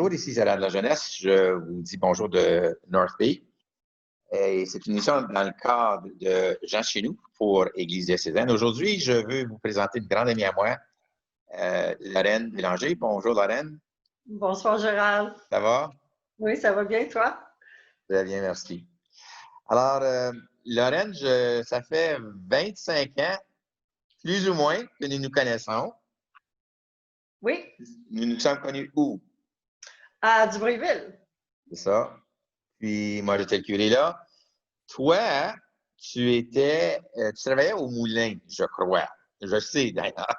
Bonjour, ici Gérard de la Jeunesse. Je vous dis bonjour de North Bay. Et c'est une émission dans le cadre de Jean chez nous pour Église diocésaine. Aujourd'hui, je veux vous présenter une grande amie à moi, Lorraine Bélanger. Bonjour Lorraine. Bonsoir Gérald. Ça va? Oui, ça va bien, toi? Très bien, merci. Alors, Lorraine, ça fait 25 ans, plus ou moins, que nous nous connaissons. Oui, Nous nous sommes connus où? à Dubreuilville. C'est ça. Puis moi, j'étais le curé là. Toi, tu travaillais au moulin, je crois. Je sais d'ailleurs.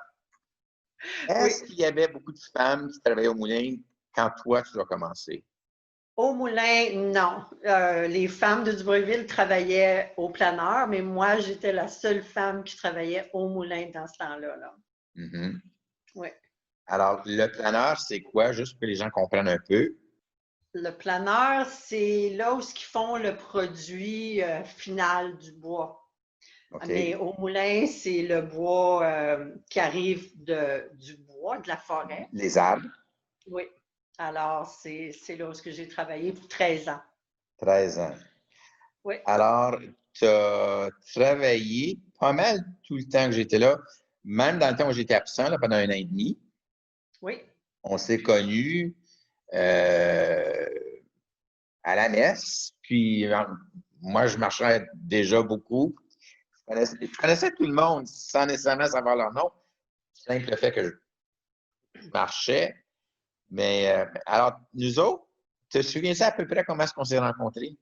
Oui, Est-ce qu'il y avait beaucoup de femmes qui travaillaient au moulin quand toi, tu as commencé? au moulin, non. Les femmes de Dubreuilville travaillaient au planeur, mais moi, j'étais la seule femme qui travaillait au moulin dans ce temps-là. Là. Mhm. Oui. Alors, le planeur, c'est quoi? Juste pour que les gens comprennent un peu. Le planeur, c'est là où ils font le produit final du bois. OK. Mais au moulin, c'est le bois qui arrive du bois, de la forêt. Les arbres, Oui. Alors, c'est là où j'ai travaillé pour 13 ans. 13 ans. Oui. Alors, tu as travaillé pas mal tout le temps que j'étais là, même dans le temps où j'étais absent, là, pendant 1 an et demi. Oui. On s'est connus à la messe, puis moi, je marchais déjà beaucoup. Je connaissais tout le monde sans nécessairement savoir leur nom. Simple fait que je marchais. Mais alors, nous autres, te souviens-tu à peu près comment est-ce qu'on s'est rencontrés?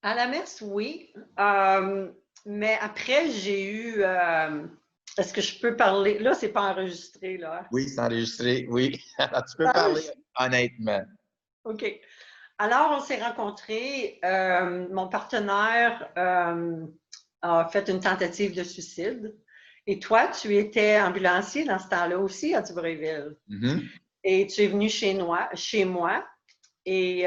À la messe, oui. Mais après, j'ai eu. Est-ce que je peux parler? Là, c'est pas enregistré, là. Oui, c'est enregistré, oui. Alors, tu peux C'est parler enregistré. honnêtement. OK. Alors, on s'est rencontrés. Mon partenaire a fait une tentative de suicide. Et toi, tu étais ambulancier dans ce temps-là aussi à Dubreuilville. Mhm. Et tu es venu chez moi. Et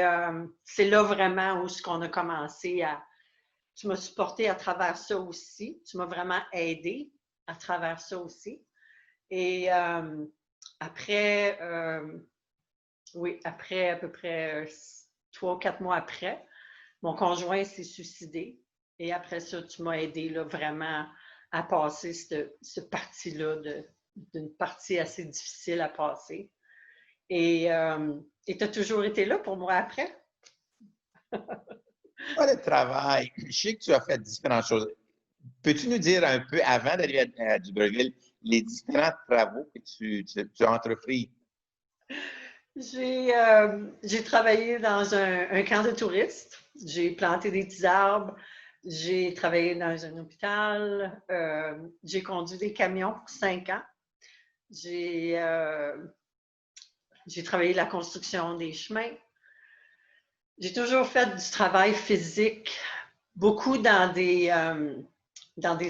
c'est là vraiment où on a commencé à. Tu m'as supporté à travers ça aussi. Tu m'as vraiment aidé à travers ça aussi. Et après, oui, après à peu près 3 ou 4 mois après, mon conjoint s'est suicidé. Et après ça, tu m'as aidé là, vraiment à passer cette partie-là, d'une partie assez difficile à passer. Et tu as toujours été là pour moi après? Pas le travail. Je sais que tu as fait différentes choses. Peux-tu nous dire un peu, avant d'arriver à Dubreuilville, les différents travaux que tu as entrepris? J'ai travaillé dans un camp de touristes. J'ai planté des petits arbres. J'ai travaillé dans un hôpital. J'ai conduit des camions pour 5 ans. J'ai j'ai travaillé la construction des chemins. J'ai toujours fait du travail physique, beaucoup dans des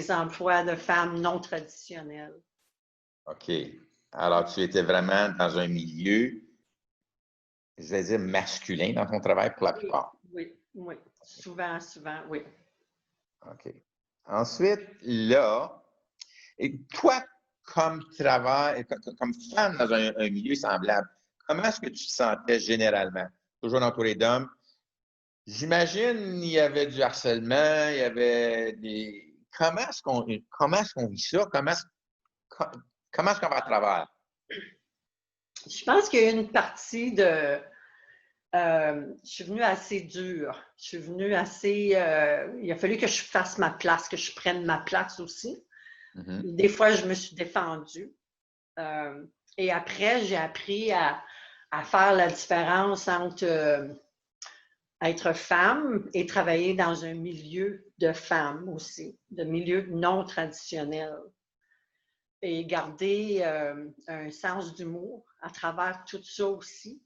emplois de femmes non traditionnels. OK. Alors, tu étais vraiment dans un milieu, je vais dire, masculin dans ton travail pour la Oui, plupart. oui, oui. Souvent, souvent, oui. OK. Ensuite, là, et toi, comme travail, comme femme dans un milieu semblable, comment est-ce que tu te sentais généralement? Toujours entouré d'hommes. J'imagine il y avait du harcèlement, il y avait des. Comment est-ce qu'on vit ça? Comment est-ce qu'on va à travers? Je pense qu'il y a une partie de. Je suis venue assez dure. Je suis venue assez. Il a fallu que je fasse ma place, que je prenne ma place aussi. Mhm. Des fois, je me suis défendue. Et après, j'ai appris à faire la différence entre être femme et travailler dans un milieu de femmes aussi, de milieu non traditionnel. Et garder un sens d'humour à travers tout ça aussi.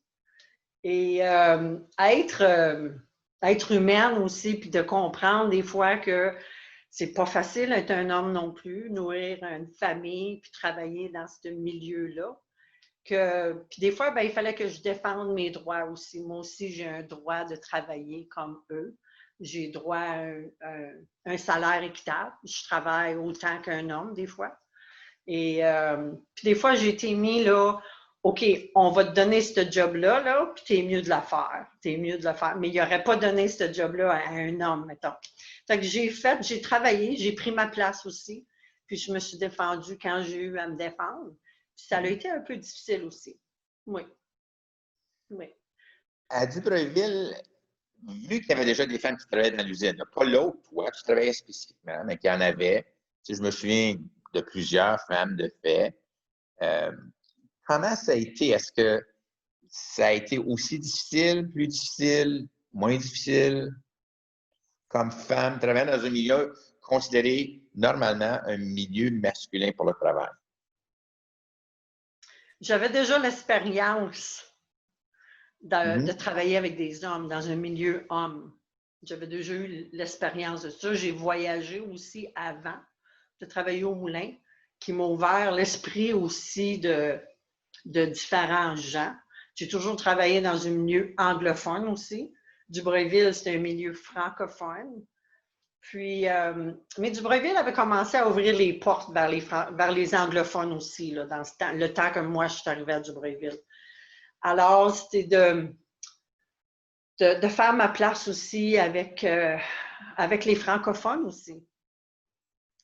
Et être humaine aussi, puis de comprendre des fois que c'est pas facile d'être un homme non plus, nourrir une famille, puis travailler dans ce milieu-là. Puis des fois, ben, il fallait que je défende mes droits aussi. Moi aussi, j'ai un droit de travailler comme eux. J'ai droit à un salaire équitable. Je travaille autant qu'un homme des fois. Et puis des fois, j'ai été mis là OK, on va te donner ce job-là, là, puis t'es mieux de la faire. T'es mieux de la faire. Mais il n'aurait pas donné ce job-là à un homme, mettons. Fait que j'ai travaillé, j'ai pris ma place aussi, puis je me suis défendue quand j'ai eu à me défendre. Puis ça a été un peu difficile aussi. Oui. Oui. À Dubreuilville, vu qu'il y avait déjà des femmes qui travaillaient dans l'usine, pas l'autre, toi, tu travaillais spécifiquement, mais qu'il y en avait. Tu sais, je me souviens de plusieurs femmes de fait. Euh, Comment ça a été? Est-ce que ça a été aussi difficile, plus difficile, moins difficile, comme femme, travaillant dans un milieu considéré normalement un milieu masculin pour le travail? J'avais déjà l'expérience de Mhm. travailler avec des hommes dans un milieu homme. J'avais déjà eu l'expérience de ça. J'ai voyagé aussi avant de travailler au moulin, qui m'a ouvert l'esprit aussi de différents gens. J'ai toujours travaillé dans un milieu anglophone aussi. Dubreuilville, c'était un milieu francophone. Puis, mais Dubreuilville avait commencé à ouvrir les portes vers les anglophones aussi, là, dans le temps que moi, je suis arrivée à Dubreuilville. Alors, c'était de faire ma place aussi avec les francophones aussi,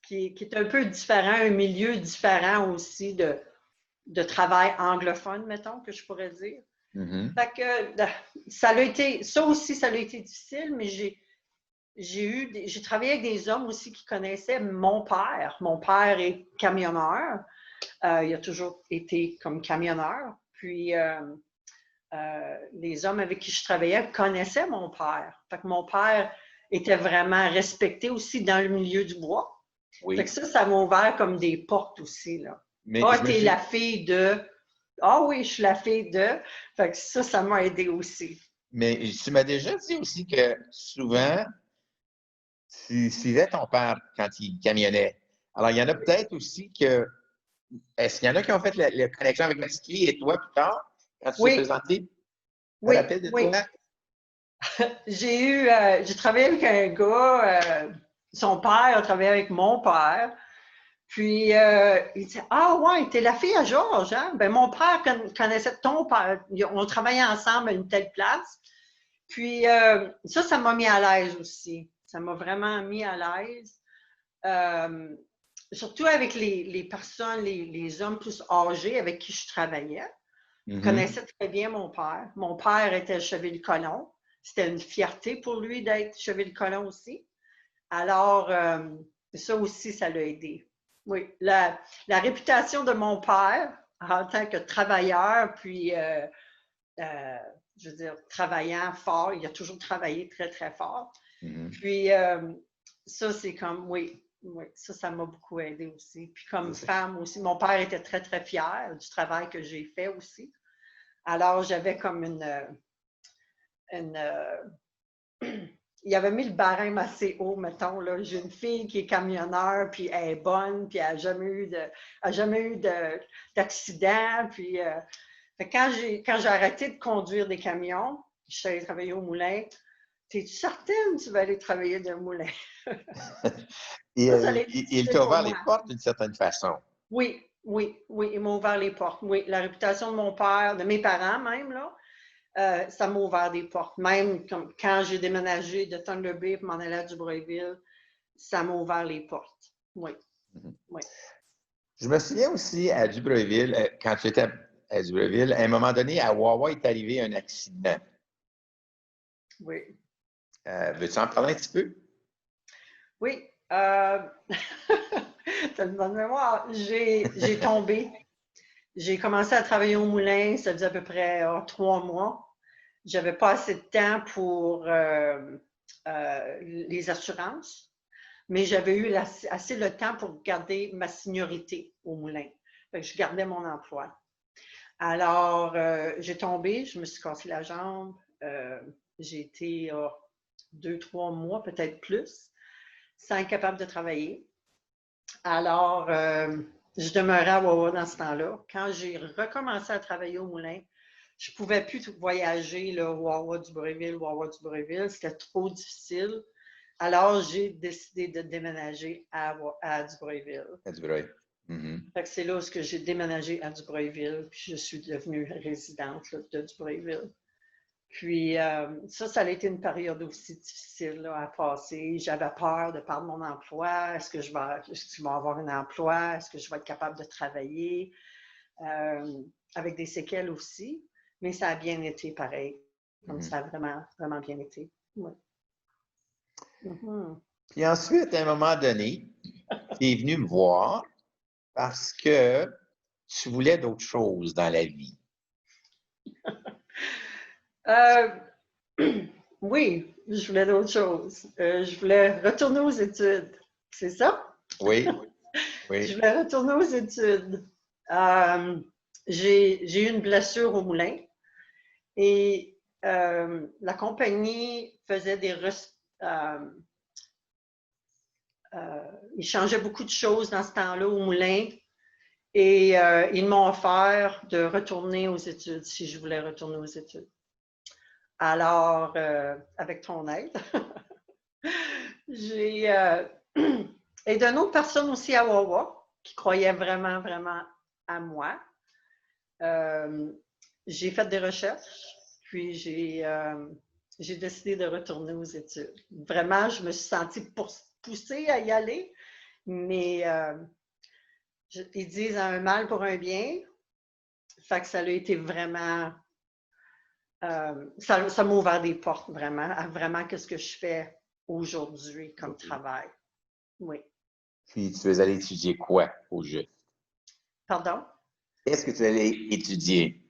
qui est un peu différent, un milieu différent aussi de travail anglophone, mettons, que je pourrais dire. Mhm. Fait que ça aussi, ça a été difficile, mais j'ai travaillé avec des hommes aussi qui connaissaient mon père. Mon père est camionneur. Il a toujours été comme camionneur. Puis, les hommes avec qui je travaillais connaissaient mon père. Fait que mon père était vraiment respecté aussi dans le milieu du bois. Fait que Oui. ça m'a ouvert comme des portes aussi, là. Mais Ah, je me t'es la suis. fille de. Ah oui, je suis la fille de. Fait que ça m'a aidé aussi. Mais tu m'as déjà dit aussi que souvent, tu suivais ton père quand il camionnait. Alors, il y en a peut-être aussi que. Est-ce qu'il y en a qui ont fait la connexion avec ma petite fille et toi plus tard, quand tu t'es Oui, présenté? Tu te oui, rappelles de oui. toi? J'ai travaillé avec un gars, son père a travaillé avec mon père. Puis, il dit, ah ouais, t'es la fille à Georges, hein? Ben, mon père connaissait ton père. On travaillait ensemble à une telle place. Puis, ça m'a mis à l'aise aussi. Ça m'a vraiment mis à l'aise. Euh, Surtout avec les personnes, les hommes plus âgés avec qui je travaillais. Je Mhm. connaissais très bien mon père. Mon père était chevalier-colon. C'était une fierté pour lui d'être chevalier-colon aussi. Alors, ça aussi, ça l'a aidé. Oui, la réputation de mon père en tant que travailleur, puis, je veux dire, travaillant fort, il a toujours travaillé très, très fort. Mhm. Puis, ça, c'est comme, oui, oui, ça m'a beaucoup aidé aussi. Puis, comme femme aussi, mon père était très, très fier du travail que j'ai fait aussi. Alors, j'avais comme une il avait mis le barème assez haut, mettons. Là. J'ai une fille qui est camionneur, puis elle est bonne, puis elle n'a jamais eu d'accident. Puis, quand j'ai arrêté de conduire des camions, je suis allée travailler au moulin. Es-tu certaine que tu vas aller travailler dans le moulin? Et Ça a été il difficile t'a pour ouvert moi. les portes d'une certaine façon. Oui, oui, oui, il m'a ouvert les portes. Oui, la réputation de mon père, de mes parents même, là, ça m'a ouvert des portes. Même comme quand j'ai déménagé de Thunder Bay pour m'en aller à Dubreuilville, ça m'a ouvert les portes. Oui, Mhm. oui, Je me souviens aussi à Dubreuilville, quand tu étais à Dubreuilville, à un moment donné, à Wawa est arrivé un accident. oui. Veux-tu en parler un petit peu? Oui, t'as une bonne mémoire. J'ai tombé. J'ai commencé à travailler au moulin, ça faisait à peu près 3 mois. J'avais pas assez de temps pour les assurances, mais j'avais eu assez le temps pour garder ma seniorité au moulin. Fait que je gardais mon emploi. Alors, j'ai tombé, je me suis cassé la jambe. J'ai été 2, 3 mois, peut-être plus, sans être capable de travailler. Alors, je demeurais à Wawa dans ce temps-là. Quand j'ai recommencé à travailler au moulin, je ne pouvais plus voyager, là, Wawa du Bréville. C'était trop difficile. Alors, j'ai décidé de déménager à Dubreuilville. À Dubreuil. Mhm. Fait que c'est là où j'ai déménagé à Dubreuilville, puis je suis devenue résidente là, de Dubreuilville. Puis ça a été une période aussi difficile là, à passer. J'avais peur de perdre mon emploi. Est-ce que je vais avoir un emploi? Est-ce que je vais être capable de travailler? Avec des séquelles aussi. Mais ça a bien été pareil. Donc, Mhm. ça a vraiment, vraiment bien été. Oui. Mhm. Puis ensuite, à un moment donné, tu es venu me voir parce que tu voulais d'autres choses dans la vie. Euh, oui, je voulais d'autres choses. Je voulais retourner aux études. C'est ça? Oui, Je oui. voulais retourner aux études. Euh, j'ai eu une blessure au moulin et la compagnie faisait ils changeaient beaucoup de choses dans ce temps-là au moulin et ils m'ont offert de retourner aux études si je voulais retourner aux études. Alors, avec ton aide, j'ai et d'une autre personne aussi à Wawa qui croyait vraiment, vraiment à moi. J'ai fait des recherches, puis j'ai décidé de retourner aux études. Vraiment, je me suis sentie poussée à y aller, mais ils disent un mal pour un bien. Fait que ça a été vraiment, ça m'a ouvert des portes vraiment, à vraiment qu'est-ce que je fais aujourd'hui comme travail. Oui. Puis tu es allé étudier quoi au juste? Pardon? Qu'est-ce que tu allais étudier?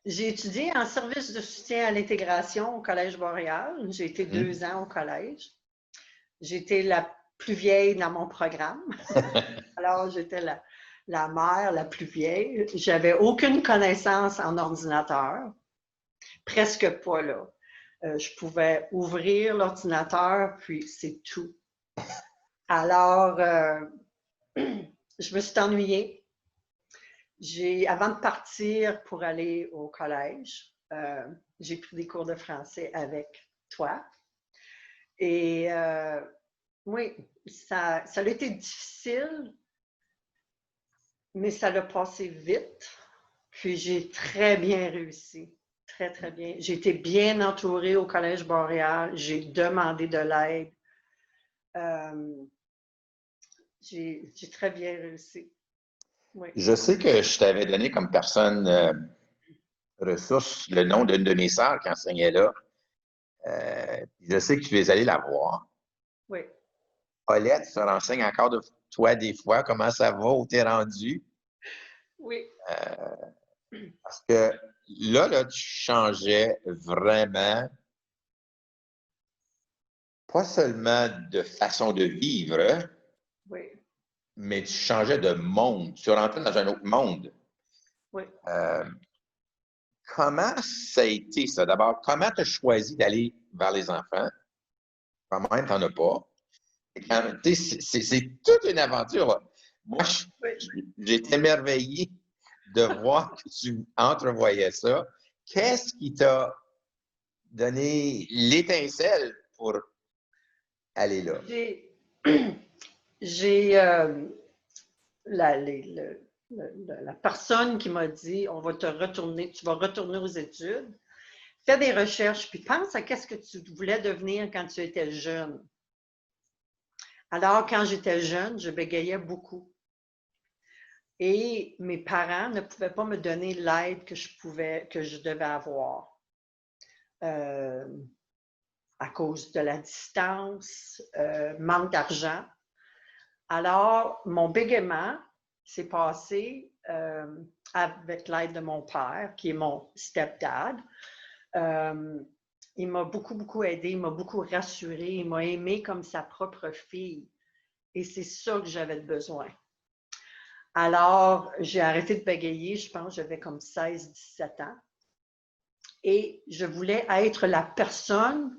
J'ai étudié en service de soutien à l'intégration au Collège Boréal. J'ai été Mhm. 2 ans au collège. J'étais la plus vieille dans mon programme. Alors, j'étais la mère la plus vieille. J'avais aucune connaissance en ordinateur. Presque pas, là. Je pouvais ouvrir l'ordinateur, puis c'est tout. Alors, je me suis ennuyée. Avant de partir pour aller au collège, j'ai pris des cours de français avec toi. Et oui, ça a été difficile, mais ça l'a passé vite. Puis j'ai très bien réussi. Très, très bien. J'ai été bien entourée au Collège Boréal. J'ai demandé de l'aide. Euh, j'ai très bien réussi. Oui. Je sais que je t'avais donné comme personne ressource le nom d'une de mes sœurs qui enseignait là. Je sais que tu es allé la voir. Oui. Paulette se renseigne encore de toi des fois, comment ça va, où t'es rendu. Oui. Parce que là, tu changeais vraiment, pas seulement de façon de vivre, Oui. mais tu changeais de monde. Tu rentrais dans un autre monde. Oui. Euh, Comment ça a été, ça? D'abord, comment tu as choisi d'aller vers les enfants? Quand même, tu n'en as pas. C'est toute une aventure. Moi, Oui. j'ai été émerveillé de voir que tu entrevoyais ça. Qu'est-ce qui t'a donné l'étincelle pour aller là? J'ai la, la personne qui m'a dit on va te retourner, tu vas retourner aux études, fais des recherches, puis pense à qu'est-ce que tu voulais devenir quand tu étais jeune. Alors, quand j'étais jeune, je bégayais beaucoup. Et mes parents ne pouvaient pas me donner l'aide que je devais avoir. Euh, à cause de la distance, manque d'argent. Alors, mon bégaiement s'est passé avec l'aide de mon père, qui est mon stepdad. Il m'a beaucoup, beaucoup aidé, il m'a beaucoup rassuré, il m'a aimé comme sa propre fille. Et c'est ça que j'avais besoin. Alors, j'ai arrêté de bégayer, je pense, j'avais comme 16, 17 ans. Et je voulais être la personne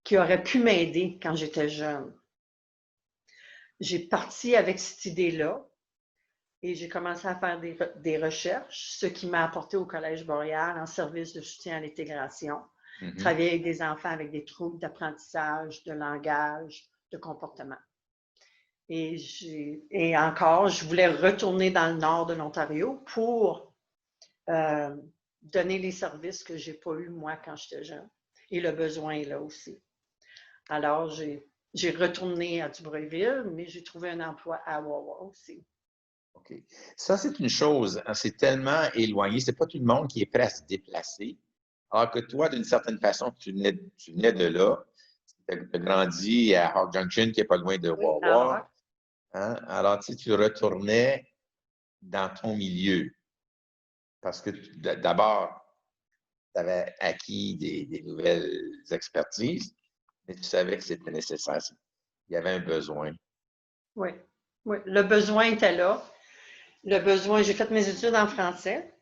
qui aurait pu m'aider quand j'étais jeune. J'ai parti avec cette idée-là et j'ai commencé à faire des recherches, ce qui m'a apporté au Collège Boréal en service de soutien à l'intégration, Mhm. travailler avec des enfants avec des troubles d'apprentissage, de langage, de comportement. Et encore, je voulais retourner dans le nord de l'Ontario pour donner les services que je n'ai pas eu moi quand j'étais jeune. Et le besoin est là aussi. Alors, j'ai retourné à Dubreuilville, mais j'ai trouvé un emploi à Wawa aussi. OK. Ça, c'est une chose, hein, c'est tellement éloigné. C'est pas tout le monde qui est prêt à se déplacer. Alors que toi, d'une certaine façon, tu venais de là. Tu as grandi à Hawk Junction, qui n'est pas loin de Oui, à Hawk. Wawa. Hein? Alors, tu sais, tu retournais dans ton milieu. Parce que d'abord, tu avais acquis des nouvelles expertises, mais tu savais que c'était nécessaire. Il y avait un besoin. Oui, oui. Le besoin était là. Le besoin, j'ai fait mes études en français,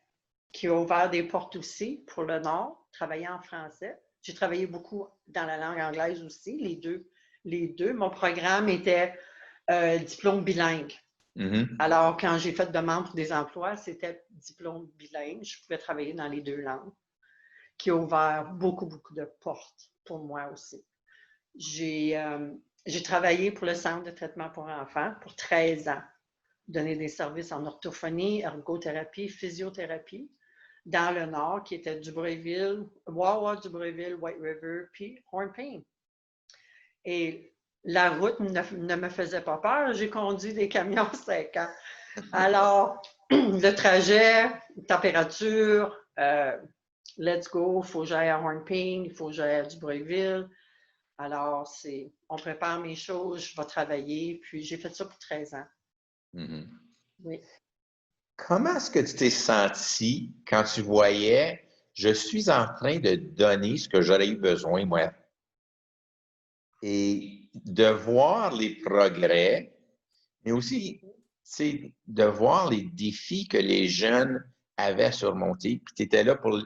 qui a ouvert des portes aussi pour le Nord, travailler en français. J'ai travaillé beaucoup dans la langue anglaise aussi, les deux. Les deux. Mon programme était diplôme bilingue. Mm-hmm. Alors, quand j'ai fait demande pour des emplois, c'était diplôme bilingue. Je pouvais travailler dans les deux langues, qui a ouvert beaucoup, beaucoup de portes pour moi aussi. J'ai travaillé pour le Centre de traitement pour enfants pour 13 ans, donner des services en orthophonie, ergothérapie, physiothérapie dans le Nord, qui était Dubreuilville, Wawa, Dubreuilville, White River, puis Hornepayne. Et la route ne me faisait pas peur. J'ai conduit des camions 5 ans. Alors, le trajet, température, let's go, il faut que j'aille à Hornepayne, il faut que j'aille à Dubreuilville. Alors, on prépare mes choses, je vais travailler, puis j'ai fait ça pour 13 ans. Mm-hmm. Oui. Comment est-ce que tu t'es senti quand tu voyais, je suis en train de donner ce que j'aurais eu besoin, moi, et de voir les progrès, mais aussi, c'est de voir les défis que les jeunes avaient à surmonter, puis tu étais là pour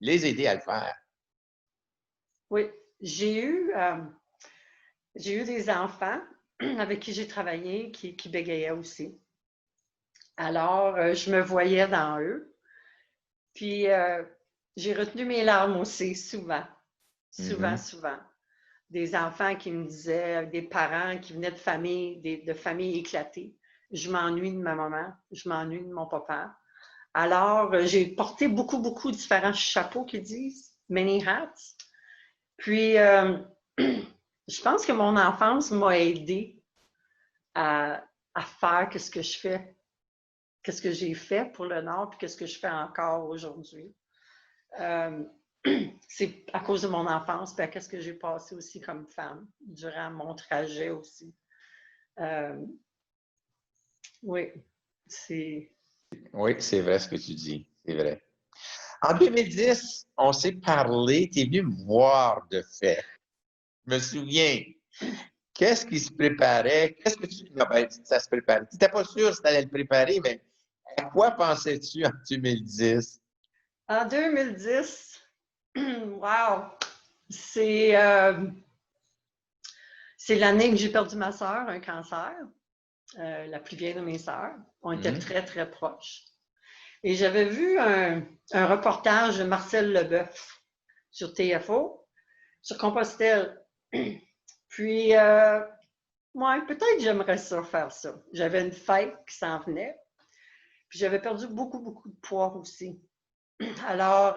les aider à le faire. Oui, j'ai eu des enfants avec qui j'ai travaillé qui bégayaient aussi. Alors, je me voyais dans eux. Puis, j'ai retenu mes larmes aussi, souvent. Souvent, Mm-hmm. souvent. Des enfants qui me disaient, des parents qui venaient de familles éclatées. Je m'ennuie de ma maman, je m'ennuie de mon papa. Alors, j'ai porté beaucoup, beaucoup de différents chapeaux qu'ils disent, many hats. Puis, je pense que mon enfance m'a aidé à faire ce que je fais, qu'est-ce que j'ai fait pour le Nord, puis qu'est-ce que je fais encore aujourd'hui. C'est à cause de mon enfance, puis à qu'est-ce que j'ai passé aussi comme femme durant mon trajet aussi. Oui, c'est... Oui, c'est vrai ce que tu dis, c'est vrai. En 2010, on s'est parlé, tu es venu me voir de fait. Je me souviens. Qu'est-ce qui se préparait? Qu'est-ce que tu. Non, ben, ça se préparait. Tu n'étais pas sûr si tu allais le préparer, mais à quoi pensais-tu en 2010? En 2010, wow! C'est l'année que j'ai perdu ma sœur, un cancer, la plus vieille de mes sœurs. On était très, très proches. Et j'avais vu un reportage de Marcel Leboeuf sur TFO, sur Compostelle. Puis, ouais, peut-être j'aimerais ça faire ça. J'avais une fête qui s'en venait. Puis j'avais perdu beaucoup, beaucoup de poids aussi. Alors,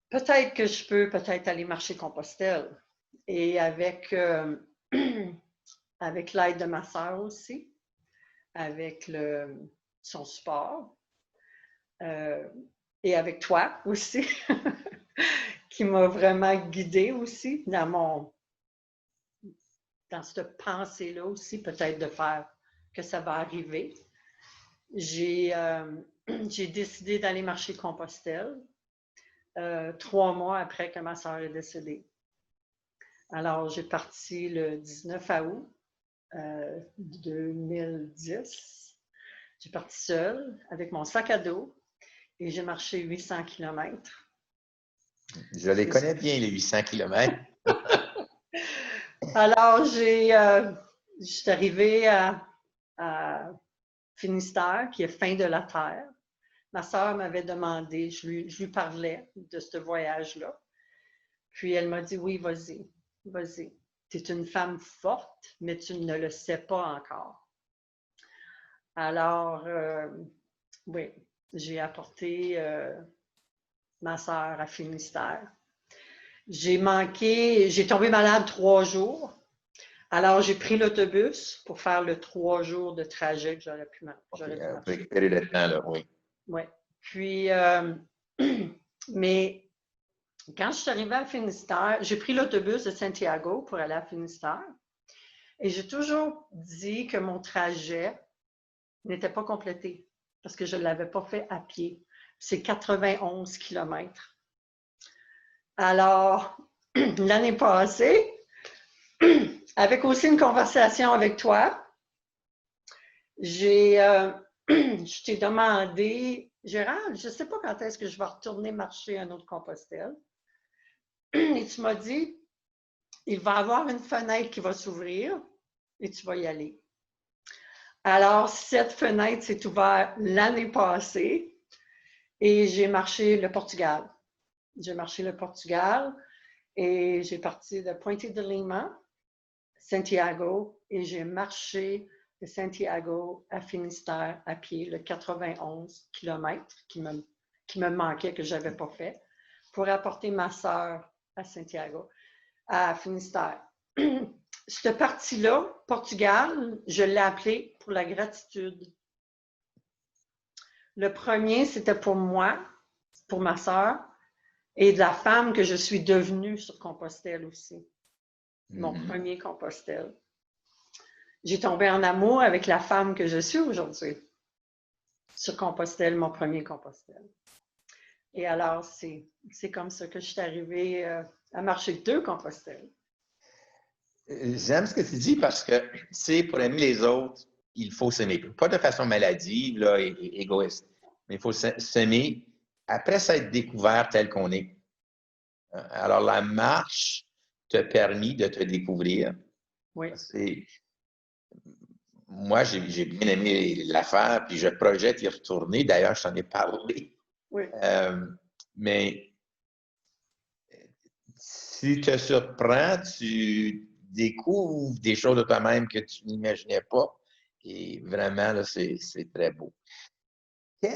peut-être que je peux peut-être aller marcher Compostelle. Et avec, avec l'aide de ma sœur aussi, avec son support, et avec toi aussi, qui m'a vraiment guidée aussi dans cette pensée-là aussi, peut-être de faire que ça va arriver. J'ai décidé d'aller marcher Compostelle 3 mois après que ma sœur est décédée. Alors, j'ai parti le 19 août 2010. J'ai parti seule avec mon sac à dos et j'ai marché 800 km. Je les connais bien, les 800 km. Alors, je suis arrivée à Finistère, qui est fin de la terre. Ma sœur m'avait demandé, je lui parlais de ce voyage-là. Puis elle m'a dit, oui, vas-y, vas-y. tu es une femme forte, mais tu ne le sais pas encore. Alors, oui, j'ai apporté ma sœur à Finistère. J'ai tombé malade 3 jours. Alors, j'ai pris l'autobus pour faire le 3 jours de trajet que j'aurais pu Pour marcher. récupérer le temps, là, oui. Oui. Puis, mais quand je suis arrivée à Finistère, j'ai pris l'autobus de Santiago pour aller à Finistère. Et j'ai toujours dit que mon trajet n'était pas complété parce que je ne l'avais pas fait à pied. C'est 91 kilomètres. Alors, l'année passée, avec aussi une conversation avec toi, je t'ai demandé, Gérald, je ne sais pas quand est-ce que je vais retourner marcher à un autre Compostelle. Et tu m'as dit, il va y avoir une fenêtre qui va s'ouvrir et tu vas y aller. Alors, cette fenêtre s'est ouverte l'année passée et j'ai marché le Portugal. J'ai marché le Portugal et j'ai parti de Pointe de Lima, Santiago, et j'ai marché de Santiago à Finistère à pied, le 91 kilomètres qui me manquait, que je n'avais pas fait, pour apporter ma sœur à Santiago, à Finistère. Cette partie-là, Portugal, je l'ai appelée pour la gratitude. Le premier, c'était pour moi, pour ma sœur, et de la femme que je suis devenue sur Compostelle aussi. Mon premier Compostelle. J'ai tombé en amour avec la femme que je suis aujourd'hui. Sur Compostelle, mon premier Compostelle. Et alors, c'est comme ça que je suis arrivée à marcher 2 Compostelles. J'aime ce que tu dis parce que, tu sais, pour aimer les autres, il faut s'aimer. Pas de façon maladive là, et égoïste, mais il faut s'aimer après s'être découvert tel qu'on est. Alors, la marche t'a permis de te découvrir. Oui. Moi, j'ai bien aimé l'affaire, puis je projette y retourner. D'ailleurs, je t'en ai parlé. Oui. Mais si tu te surprends, tu découvres des choses de toi-même que tu n'imaginais pas. Et vraiment, là, c'est très beau. Tu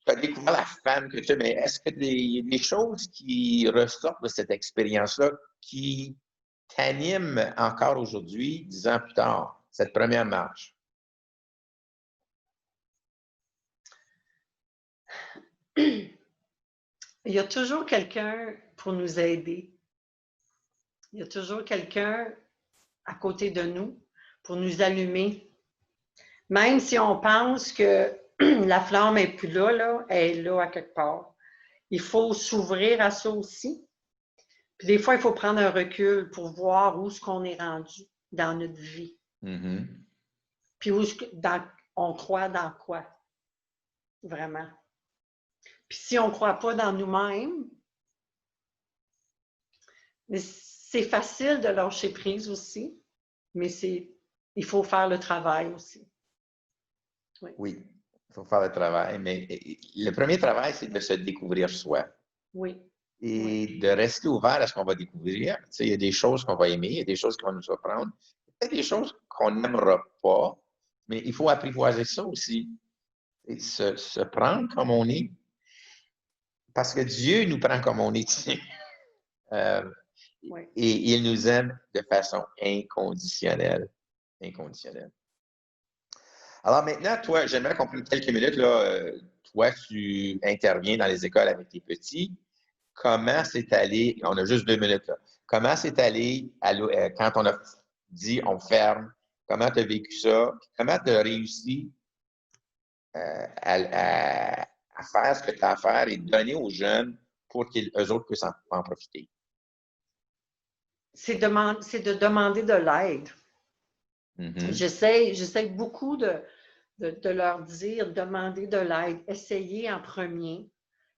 as découvert la femme que tu es, mais est-ce qu'il y a des choses qui ressortent de cette expérience-là qui t'animent encore aujourd'hui, 10 ans plus tard, cette première marche? Il y a toujours quelqu'un pour nous aider. Il y a toujours quelqu'un à côté de nous pour nous allumer. Même si on pense que la flamme n'est plus là, elle est là à quelque part. Il faut s'ouvrir à ça aussi. Puis des fois, il faut prendre un recul pour voir où est-ce qu'on est rendu dans notre vie. Mm-hmm. Puis on croit dans quoi, vraiment. Puis si on ne croit pas dans nous-mêmes, c'est facile de lâcher prise aussi, mais il faut faire le travail aussi. Oui, il faut faire le travail, mais le premier travail, c'est de se découvrir soi. Oui. Et de rester ouvert à ce qu'on va découvrir. Tu sais, il y a des choses qu'on va aimer, il y a des choses qui vont nous surprendre, il y a des choses qu'on n'aimera pas, mais il faut apprivoiser ça aussi. Et se prendre comme on est. Parce que Dieu nous prend comme on est. Oui. Et il nous aime de façon inconditionnelle. Inconditionnelle. Alors maintenant, toi, j'aimerais qu'on prenne quelques minutes. Là, toi, tu interviens dans les écoles avec tes petits. Comment c'est allé, on a juste 2 minutes là, comment c'est allé quand on a dit on ferme, comment tu as vécu ça, comment tu as réussi à faire ce que tu as à faire et donner aux jeunes pour qu'eux autres puissent en profiter? C'est de demander de l'aide. Mm-hmm. J'essaie beaucoup de leur dire, demander de l'aide. Essayez en premier,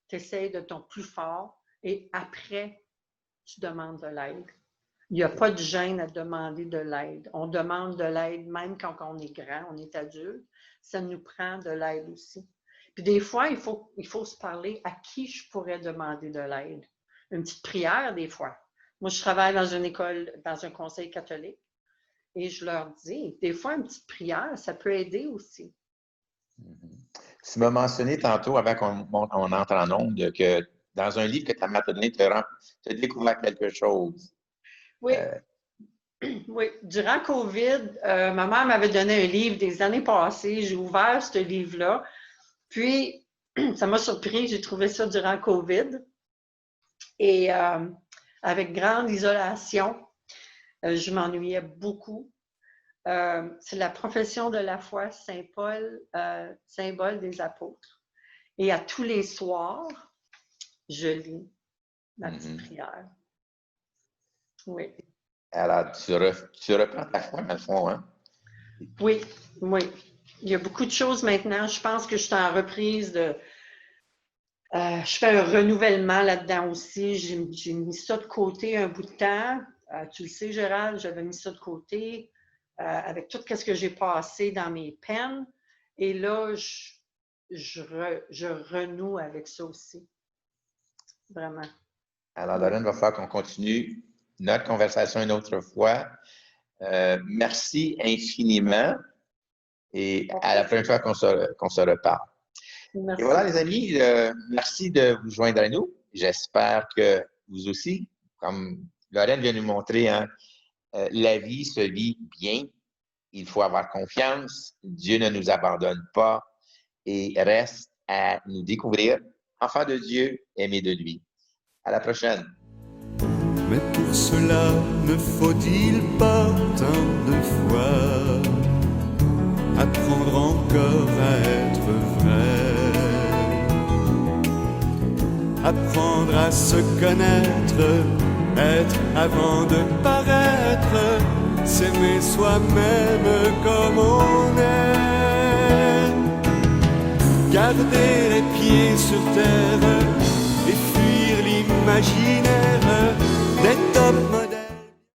tu essayes de ton plus fort et après, tu demandes de l'aide. Il n'y a pas de gêne à demander de l'aide. On demande de l'aide même quand on est grand, on est adulte. Ça nous prend de l'aide aussi. Puis des fois, il faut se parler à qui je pourrais demander de l'aide. Une petite prière des fois. Moi, je travaille dans une école, dans un conseil catholique, et je leur dis, des fois, une petite prière, ça peut aider aussi. Tu m'as mentionné tantôt, avant qu'on entre en ondes, que dans un livre que tu as donné, tu as découvert quelque chose. Oui. Oui. Durant COVID, ma mère m'avait donné un livre des années passées. J'ai ouvert ce livre-là. Puis, ça m'a surpris. J'ai trouvé ça durant COVID. Et avec grande isolation, je m'ennuyais beaucoup. C'est la profession de la foi, Saint Paul, symbole des apôtres. Et à tous les soirs, je lis ma petite prière. Oui. Alors, tu reprends ta foi, dans le fond, hein? Oui, oui. Il y a beaucoup de choses maintenant. Je pense que je suis en reprise de... je fais un renouvellement là-dedans aussi. J'ai mis ça de côté un bout de temps. Tu le sais, Gérald, j'avais mis ça de côté avec tout ce que j'ai passé dans mes peines. Et là, je renoue avec ça aussi. Vraiment. Alors, Lorraine, il va falloir qu'on continue notre conversation une autre fois. Merci infiniment et à la prochaine fois qu'on se reparle. Merci. Et voilà, les amis, merci de vous joindre à nous. J'espère que vous aussi, comme Lorraine vient nous montrer, hein, la vie se vit bien. Il faut avoir confiance. Dieu ne nous abandonne pas et reste à nous découvrir. Enfants de Dieu, aimés de lui. À la prochaine. Mais pour cela, ne faut-il pas tant de fois apprendre encore à être vrai, apprendre à se connaître, être avant de paraître, s'aimer soi-même comme on est, garder les pieds sur terre et fuir l'imaginaire des top